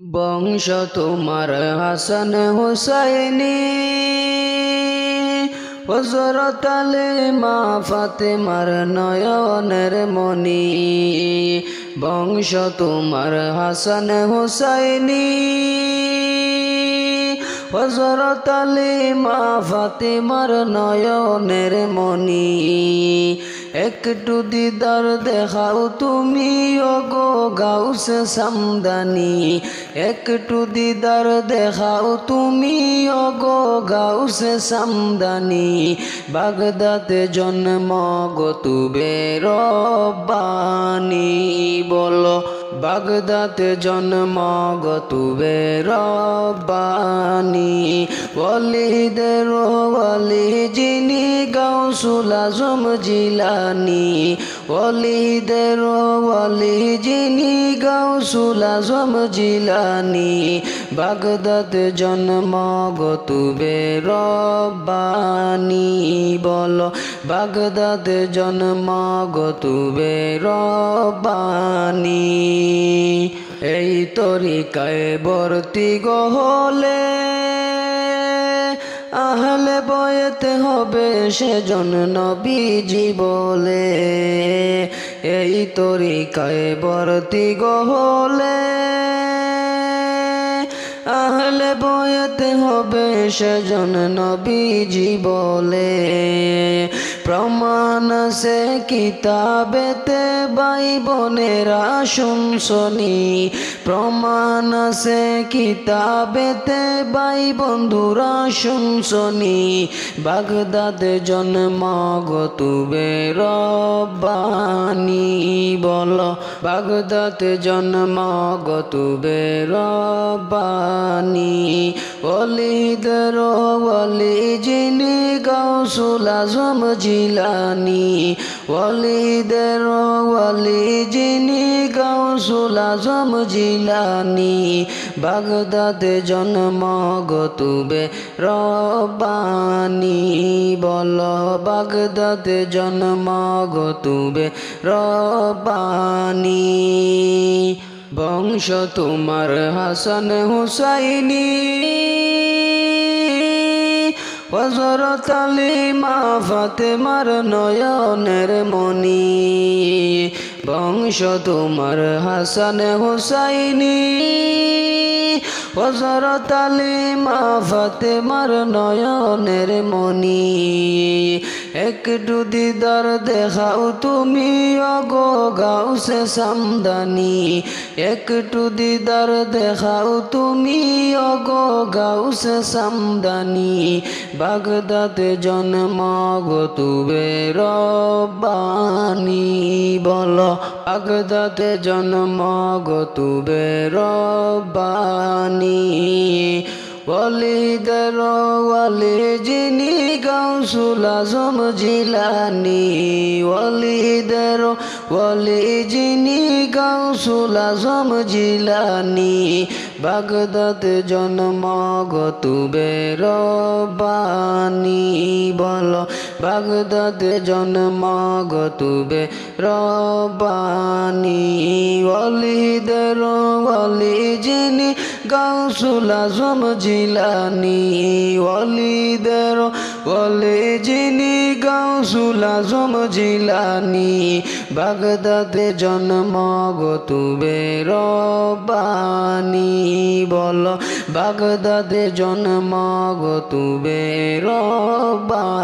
বংশ তোমার হাসান হুসাইনি, হযরত আলী মা ফাতেমার নয়নের মনি। বংশ তোমার হাসান হুসাইনি, হযরত আলী মা ফাতেমার নয়নের মনি। একটু দিদার দেখাও তুমি ওগো গাউসে সামদানি, একটু দিদার দেখাও তুমি ওগো গাউসে সামদানি। বাগদাদে জন্ম গো তুবে রব্বানি, বলো বাগদাদে জন্ম গো তুবে রব্বানি। ওয়ালিদের ওয়ালি যিনি গাউসুল আজম জিলানি, ওয়ালিদের ওয়ালি যিনি গাউসুল আজম জিলানি। বাগদাদে জন্ম গো তুবে রব্বানি, বলো বাগদাদে জন্ম গো তুবে রব্বানি। এই তরিকায় ভর্তি গো হলে আহলে বয়েতে হবে সেজন নবীজি বলে। এই তরিকায় ভর্তি গো হলে আহলে বয়েতে হবে সেজন নবীজি বলে। প্রমাণ আছে কিতাবেতে ভাই বোনেরা শুনছনি, প্রমাণ আছে কিতাবেতে ভাই বন্ধুরা শুনছনি। বাগদাদে জন্ম গো তুবে রব্বানি, বলো বাগদাদে জন্ম গো তুবে রব্বানি। ওয়ালিদের ওয়ালি যিনি গাউসুল আজম জিলানি, ওয়ালিদের ওয়ালি যিনি গাউসুল আজম জিলানি। বাগদাদে জন্ম গো তুবে রব্বানি, বলো বাগদাদে জন্ম গো তুবে রব্বানি। বংশ তোমার হাসান হুসাইনি, হযরত আলী মা ফাতেমার নয়নের মনি। বংশ তোমার হাসান হুসাইনি, হযরত আলী মা ফাতেমার নয়নের মনি। একটু দিদার দেখাও তুমি ওগো গাউসে সামদানি, একটু দিদার দেখাও তুমি ওগো গাউসে সামদানি। বাগদাদে জন্ম গো তুবে রব্বানি, বলো বাগদাদে জন্ম গো তুবে রব্বানি। ওয়ালিদের ওয়ালি যিনি গাউসুল আজম জিলানি, ওয়ালিদের ওয়ালি যিনি গাউসুল আজম জিলানি। বাগদাদে জন্ম গো তুবে রব্বানি, বলো বাগদাদে জন্ম গো তুবে রব্বানি। ওয়ালিদের ওয়ালি যিনি গাউসুল আজম জিলানি, ওয়ালিদের ওয়ালি যিনি গাউসুল আজম জিলানি। বাগদাদে জন্ম গো তুবে রব্বানি, বলো বাগদাদে জন্ম গো তুবে রব্বানি।